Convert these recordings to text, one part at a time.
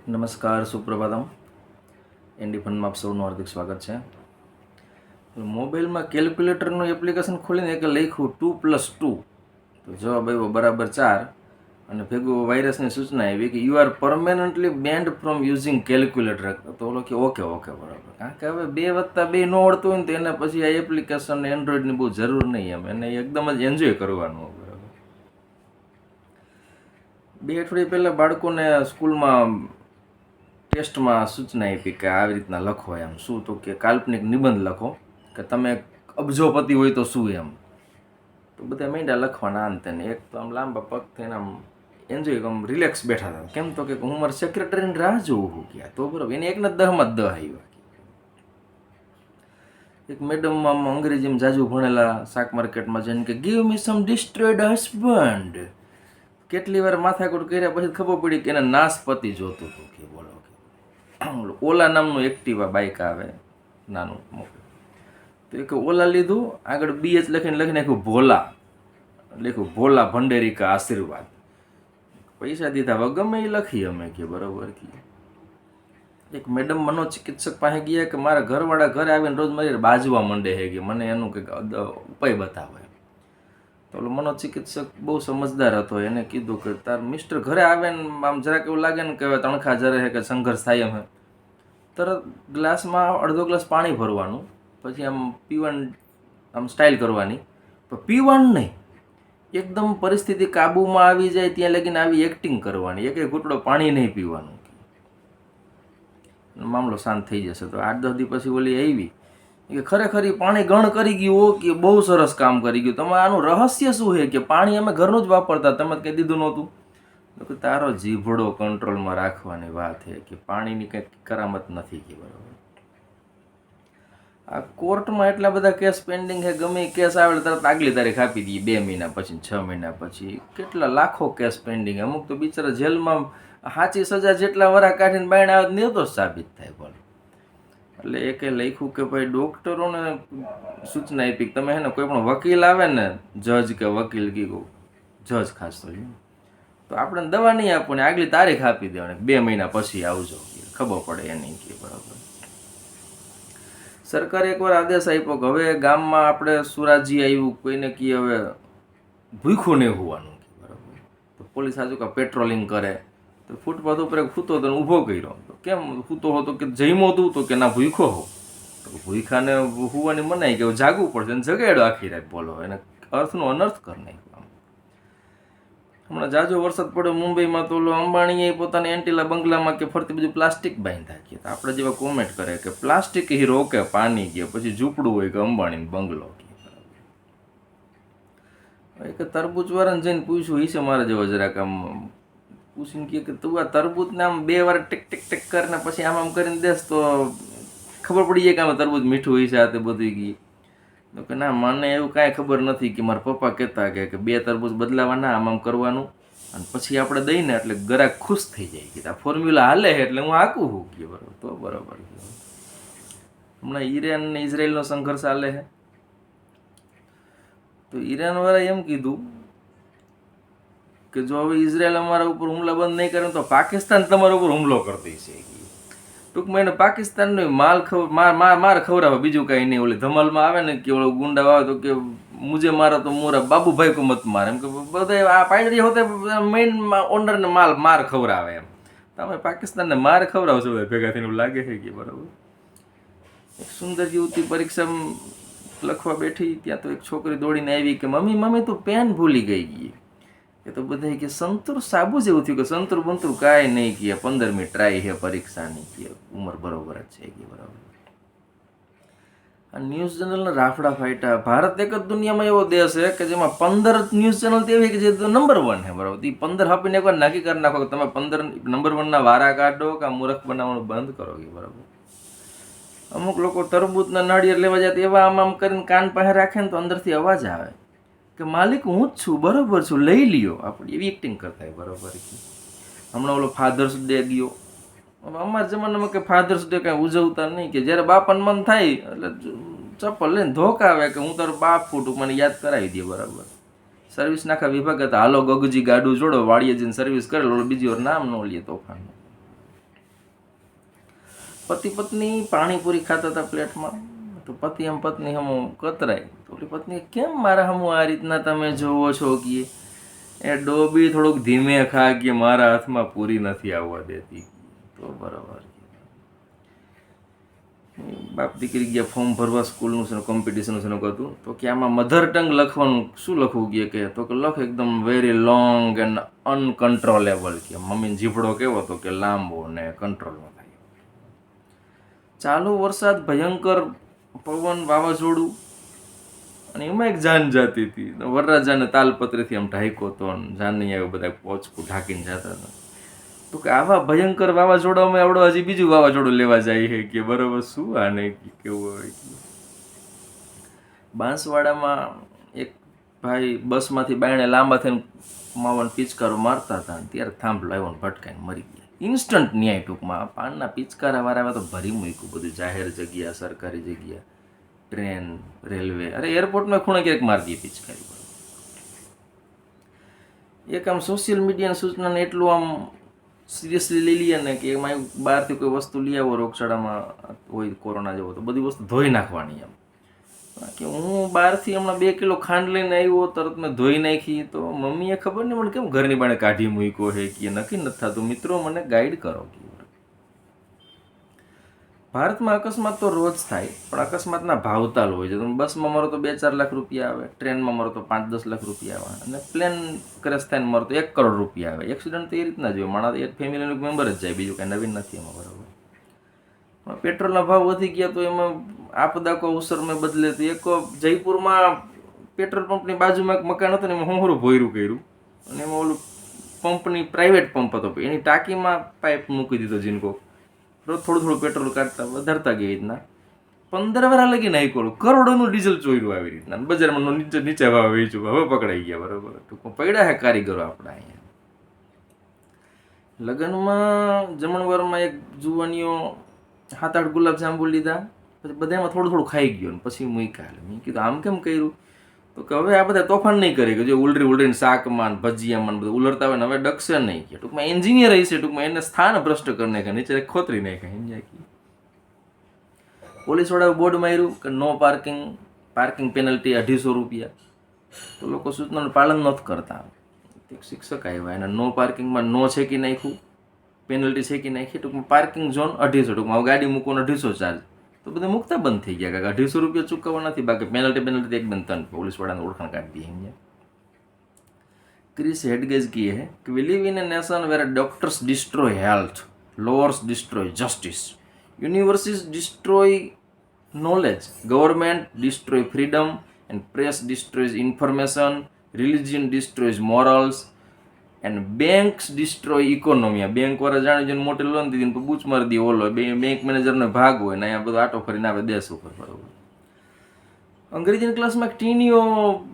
નમસ્કાર, સુપ્રભાતમ. એનડી ફંડમાં આપ સૌનું હાર્દિક સ્વાગત છે. મોબાઈલમાં કેલ્ક્યુલેટરનું એપ્લિકેશન ખોલીને એક લખ્યું 2+2 તો જવાબ આવ્યો બરાબર 4 અને ભેગું વાયરસની સૂચના આવી કે you are permanently band from using calculator. તો ઓલો કે ઓકે બરાબર, કારણ કે હવે 2+2 ન આવડતું હોય ને તો એને પછી આ એપ્લિકેશન એન્ડ્રોઈડની બહુ જરૂર નહીં, એને એકદમ જ એન્જોય કરવાનું. બરાબર, 2 અઠવાડિયા પહેલાં બાળકોને સ્કૂલમાં ટેસ્ટમાં સૂચના આપી કે આવી રીતના લખો એમ. શું તો કે કાલ્પનિક નિબંધ લખો કે તમે અબજોપતિ હોય તો શું એમ. તો બધા માંડ્યા લખવાના અંતે ને એક તો આમ લાંબા પગ થઈને આમ એન્જોય આમ રિલેક્સ બેઠા હતા. કેમ તો કે હું મારા સેક્રેટરીને રાહ જોઉં હું ગયા તો બરાબર. એને એકને 10માં 10 આવ્યા. એક મેડમ આમ અંગ્રેજીમાં જાજુ ભણેલા શાક માર્કેટમાં જઈને કે ગીવ મી સમ ડિસ્ટ્રોયડ હસબન્ડ. કેટલી વાર માથાકૂટ કર્યા પછી ખબર પડી કે એને નાશપતિ જોતું હતું. કે બોલો, ઓલા નામનું એક્ટિવા બાઇક આવે નાનું મોટું, તો એક ઓલા લીધું, આગળ BH લખીને નાખ્યું ભોલા, લખ્યું ભોલા ભંડેરી કા આશીર્વાદ. પૈસા દીધા હવે ગમે એ લખી અમે કે બરાબર. એક મેડમ મનોચિકિત્સક પાસે ગયા કે મારા ઘરવાળા ઘરે આવીને રોજ મારી બાજવા માંડે છે કે મને એનું કંઈક ઉપાય બતાવે. તો ઓલો મનોચિકિત્સક બહુ સમજદાર હતો, એને કીધું કે તાર મિસ્ટર ઘરે આવે ને આમ જરાક એવું લાગે ને કે હવે તણખા જરે છે કે સંઘર્ષ થાય એમ, તરત ગ્લાસમાં અડધો ગ્લાસ પાણી ભરવાનું, પછી આમ પીવાનું, આમ સ્ટાઇલ કરવાની, પણ પીવાનું નહીં, એકદમ પરિસ્થિતિ કાબૂમાં આવી જાય ત્યાં લગીને આવી એક્ટિંગ કરવાની, એક ઘૂંટડો પાણી નહીં પીવાનું, મામલો શાંત થઈ જશે. તો 8-10 દી પછી ઓલી આવી કે ખરેખર પાણી ગણ કરી ગયું કે બહુ સરસ કામ કરી ગયું. તમે આનું રહસ્ય શું છે કે પાણી અમે ઘરનું જ વાપરતા, તમે કંઈ દીધું નહોતું. તો તારો જીભડો કંટ્રોલમાં રાખવાની વાત છે કે પાણીની કંઈક કરામત નથી કે બરાબર. આ કોર્ટમાં એટલા બધા કેસ પેન્ડિંગ છે, ગમે કેસ આવે તરત આગલી તારીખ આપી દઈએ, 2 મહિના પછી 6 મહિના પછી, કેટલા લાખો કેસ પેન્ડિંગ. અમુક તો બિચારા જેલમાં સાચી સજા જેટલા વરા કાઢીને બાયણે આવે નહીં તો સાબિત થાય બોલો. એટલે એકે લખ્યું કે ભાઈ ડૉક્ટરોને સૂચના આપી તમે હે ને કોઈ પણ વકીલ આવે ને, જજ કે વકીલ કીધું, જજ ખાસ તો આપણે દવા નહીં આપવાની, આગલી તારીખ આપી દેવાની, 2 મહિના પછી આવજો, ખબર પડે એ નહીં કે બરાબર. સરકારે એકવાર આદેશ આપ્યો કે હવે ગામમાં આપણે સુરાજી આવ્યું કોઈને કી હવે ભૂખ્યું નહીં હોવાનું બરાબર. તો પોલીસ આજુ કા પેટ્રોલિંગ કરે, તો ફૂટપાથ ઉપર સૂતો હતો ઊભો કર્યો. તો કેમ સૂતો હતો કે જમ્યો હતું તો કે ના ભૂખ્યો હો. તો ભૂખાને હોવાની મનાઈ કે જાગવું પડશે, એને જગાડ્યો આખી રાત બોલો, એને અર્થનો અનર્થ કરી નાખ્યો. હમણાં જાજો વરસાદ પડ્યો મુંબઈમાં, તો અંબાણીએ પોતાના એન્ટિલા બંગલામાં કે ફરતી બધું પ્લાસ્ટિક બાંધ્યા કે આપણે જેવા કોમેન્ટ કરે કે પ્લાસ્ટિક હીરો કે પાણી ગયા પછી ઝૂંપડું હોય કે અંબાણીનો બંગલો કે તરબૂચ વાળાને જઈને પૂછ્યું હશે મારા જેવા જરાક આમ પૂછીને કે તું આ તરબૂચને આમ 2 વાર ટીક ટીક ટીક કરીને પછી આમ કરીને દેશ તો ખબર પડી જાય કે આમાં તરબૂચ મીઠું હોય છે. આ તે બધું ગઈ તો કે ના મને એવું કાંઈ ખબર નથી કે મારા પપ્પા કહેતા કે 2 તરબૂચ બદલાવાના, આમ કરવાનું અને પછી આપણે દઈને એટલે ગરાક ખુશ થઈ જાય કે આ ફોર્મ્યુલા હાલે છે એટલે હું હાકું હું કે બરાબર. તો બરાબર, હમણાં ઈરાન ને ઇઝરાયલનો સંઘર્ષ હાલે છે. તો ઈરાનવાળાએ એમ કીધું કે જો હવે ઇઝરાયલ અમારા ઉપર હુમલા બંધ નહીં કરે તો પાકિસ્તાન તમારા ઉપર હુમલો કરતી છે. ટૂંકમાં એને પાકિસ્તાનનો માર ખવડાવે, બીજું કાંઈ નહીં. ઓલી ધમાલમાં આવે ને કે ઓલો ગુંડા આવે તો કે મુજે મારા તો મોરા બાબુભાઈ કો મત મારે, એમ કે બધા આ પાયડી હોતે મેઇન ઓનરને માર ખવડાવે એમ. તમે પાકિસ્તાનને માર ખવડાવશો ભેગા થઈને, એવું લાગે છે કે બરાબર. એક સુંદર યુવતી પરીક્ષામાં લખવા બેઠી, ત્યાં તો એક છોકરી દોડીને આવી કે મમ્મી તું પેન ભૂલી ગઈ. એ તો બધા કે સંતૂર સાબુ જેવું થયું કે સંતૂર બંતૂર કાંઈ નહીં કે 15મી ટ્રાય છે પરીક્ષાની કે ઉંમર બરોબર જ છે કે બરાબર. આ ન્યૂઝ ચેનલના રાફડા ફાટ્યા. ભારત એક જ દુનિયામાં એવો દેશ છે કે જેમાં 15 ન્યૂઝ ચેનલ તેવી કે જે નંબર 1 છે બરાબર. એ 15 આપીને એકવાર નક્કી કરી નાખો કે તમે 15 નંબર 1ના વારા કાઢો કે મૂર્ખ બનાવવાનું બંધ કરો કે બરાબર. અમુક લોકો તરબૂચના નાળિયેર લેવા જાય તો એવા આમ કરીને કાન પાસે રાખે ને તો અંદરથી અવાજ આવે કે માલિક હું જ છું, બરાબર છું, લઈ લ્યો. આપણે એવી એક્ટિંગ કરતા હોય બરાબર. હમણાં ઓલો ફાધર્સ ડે ગયો, અમારા જમાનામાં કે ફાધર્સ ડે કાંઈ ઉજવતા નહીં, કે જ્યારે બાપાને મન થાય એટલે ચપ્પલ લઈને ધોકા આવે કે હું તારો બાપ ફૂટું, મને યાદ કરાવી દે બરાબર. સર્વિસ નાખા વિભાગ હતા, હાલો ગગજી ગાડું જોડો, વાડીએ જઈને સર્વિસ કરેલો, બીજી વાર નામ ન લઈએ તોફાન. પતિ પત્ની પાણીપુરી ખાતા હતા પ્લેટમાં, તો પતિ એમ પત્ની હમું કતરાય, તો ઓલી પત્ની કેમ મારા હમું આ રીતના તમે જોવો છો કે એ ડોબી થોડુંક ધીમે ખા કે મારા હાથમાં પૂરી નથી આવવા દેતી. તો બરાબર બાપ દીકરી ગયા ફોર્મ ભરવા સ્કૂલનું છે કોમ્પિટિશનનું છે હતું, તો કે આમાં મધર ટંગ લખવાનું શું લખવું કે તો કે લખ એકદમ વેરી લોંગ એન્ડ અનકન્ટ્રોલેબલ, કે મમ્મીને જીભડો કેવો તો કે લાંબો ને કંટ્રોલમાં થાય. ચાલુ વરસાદ, ભયંકર પવન, વાવાઝોડું, અને એમાં એક જાન જાતી હતી. વરરાજાને તાલપત્રીથી આમ ઢાંક્યો હતો, જાન નહીં આવે, બધા પોચકું ઢાંકીને જતા હતા. તો કે આવા ભયંકર વાવાઝોડામાં આવડો હજી બીજું વાવાઝોડું લેવા જાય છે કે બરાબર શું આને કેવું હોય. બાંસવાડામાં એક ભાઈ બસમાંથી બાયણે લાંબા થઈને માવાને પિચકારો મારતા હતા, ત્યારે થાંભલો આવ્યો ને ભટકાઈને મરી ગયા. ઇન્સ્ટન્ટ ન્યાય ટૂંકમાં. પાનના પિચકારા વાળા તો ભરી મૂક્યું બધું, જાહેર જગ્યા, સરકારી જગ્યા, ટ્રેન, રેલવે, અરે એરપોર્ટમાં ખૂણે ક્યાંક મારી દઈએ પિચકારી. એક આમ સોશિયલ મીડિયાની સૂચનાને એટલું આમ સિરિયસલી લઈ લઈએ ને કે એમાં બહારથી કોઈ વસ્તુ લઈ આવો રોગચાળામાં હોય, કોરોના જેવો, તો બધી વસ્તુ ધોઈ નાખવાની. એમ કે હું બહારથી હમણાં 2 કિલો ખાંડ લઈને આવ્યો, તરત મેં ધોઈ નાખી, તો મમ્મીએ ખબર નહીં મને કેમ ઘરની બાણે કાઢી મૂક્યો છે કે નક્કી નથી થતું. મિત્રો મને ગાઈડ કરો. ભારતમાં અકસ્માત તો રોજ થાય, પણ અકસ્માતના ભાવતાલ હોય છે. તમે બસમાં મરો તો 2-4 લાખ રૂપિયા આવે, ટ્રેનમાં મરો તો 5-10 લાખ રૂપિયા આવે, અને પ્લેન ક્રેશ થઈને મરો તો 1 કરોડ રૂપિયા આવે. એક્સિડન્ટ તો એ રીતના જ હોય, માણસ એક ફેમિલીનો મેમ્બર જ જાય, બીજું કાંઈ નવીન નથી એમાં. બરાબર. પેટ્રોલના ભાવ વધી ગયા તો એમાં આપદા કો અવસર મેં બદલે. તો એક જયપુરમાં પેટ્રોલ પંપની બાજુમાં એક મકાન હતું ને એમાં હોંહરું ભોયરું કર્યું, અને એમાં ઓલું પંપની પ્રાઇવેટ પંપ હતો, એની ટાંકીમાં પાઇપ મૂકી દીધો જીનકો. થોડું થોડું પેટ્રોલ કાઢતા વધારતા ગયા રીતના 15 વાર લગી નાખી કરું, કરોડોનું ડીઝલ ચોર્યું આવી રીતના, બજારમાં નીચે ભાવ વેચ્યું. હવે પકડાઈ ગયા. બરાબર. ટૂંકમાં પડ્યા છે કારીગરો આપણા અહીંયા. લગ્નમાં જમણવારમાં એક જુવાનીઓ 7-8 ગુલાબ જાંબુ લીધા, પછી બધામાં થોડું થોડું ખાઈ ગયો ને પછી મૂક્યા. મેં કીધું આમ કેમ કર્યું? તો કે હવે આ બધા તોફાન નહીં કરે, કે જો ઉલરીને શાકમાં ભજીયામાં બધું ઉલરતા હોય ને હવે ડકશે નહીં. કે ટૂંકમાં એન્જિનિયર હશે, ટૂંકમાં એને સ્થાન ભ્રષ્ટ કરી નાખે, નીચે ખોતરી નાખે. પોલીસવાળાએ બોર્ડ માર્યું કે નો પાર્કિંગ, પાર્કિંગ પેનલ્ટી 250 રૂપિયા. તો લોકો સૂચનાનું પાલન નથી કરતા. શિક્ષક આવ્યા, એને નો પાર્કિંગમાં નો છેકી નાખ્યું, પેનલ્ટી છેકી નાખી. ટૂંકમાં પાર્કિંગ ઝોન 250, ટૂંકમાં ગાડી મૂકવાનો 250 ચાર્જ. તો બધા મૂકતા બંધ થઈ ગયા, કારણ કે 250 રૂપિયા ચૂકવવા નથી, બાકી પેનલ્ટી એક બંધ 3 પોલીસવાળાને ઓળખાણ કાઢી દઈએ. ક્રિસ હેડગેજ કહે છે કે we live in a nation where doctors destroy health, lawyers destroy justice, universities destroy knowledge, government destroy freedom, and press destroys information, religion destroys morals, and banks destroy economy. Bank વાળા જાણે જેને મોટી loan દીધી ને બૂચ મારી દી ઓલો bank મેનેજરનો ભાગ હોય ને અહીંયા બધું આટો ફરીને આવે દેશ ઉપર. બરાબર. અંગ્રેજીના ક્લાસમાં એક ટીનીઓ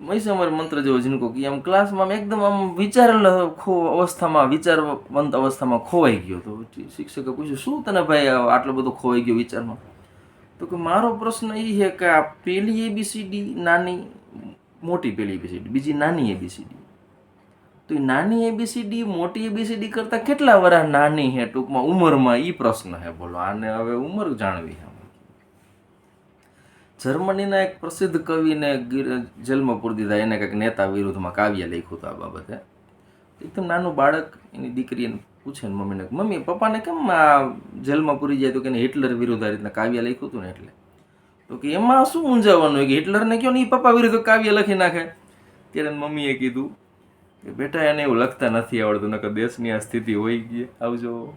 હશે અમારે મંત્ર જેવો જીનકો કે આમ ક્લાસમાં એકદમ આમ વિચારવંત અવસ્થામાં ખોવાઈ ગયો. તો શિક્ષકે પૂછ્યું શું તને ભાઈ આટલો બધો ખોવાઈ ગયો વિચારમાં? તો કે મારો પ્રશ્ન એ છે કે આ પેલી ABCD નાની મોટી, પેલી ABCD બીજી નાની ABCD, તો એ નાની ABCD મોટી ABCD કરતાં કેટલા વર્ષ નાની છે ટૂંકમાં ઉંમરમાં? એ પ્રશ્ન છે. બોલો, આને હવે ઉંમર જાણવી છે. જર્મનીના એક પ્રસિદ્ધ કવિને જેલમાં પૂરી દીધા, એને કંઈક નેતા વિરુદ્ધમાં કાવ્ય લખ્યું હતું આ બાબતે. એકદમ નાનું બાળક એની દીકરી એને પૂછે ને મમ્મીને, મમ્મી પપ્પાને કેમ આ જેલમાં પૂરી જાય? તો કે હિટલર વિરુદ્ધ આ રીતના કાવ્ય લખ્યું હતું ને એટલે. તો કે એમાં શું મૂંઝાવાનું હોય કે હિટલરને કહો ને એ પપ્પા વિરુદ્ધ કાવ્ય લખી નાખે. ત્યારે મમ્મીએ કીધું કે બેટા એને એવું લખતા નથી આવડતું, નકર દેશની આ સ્થિતિ હોઈ ગઈ. આવજો.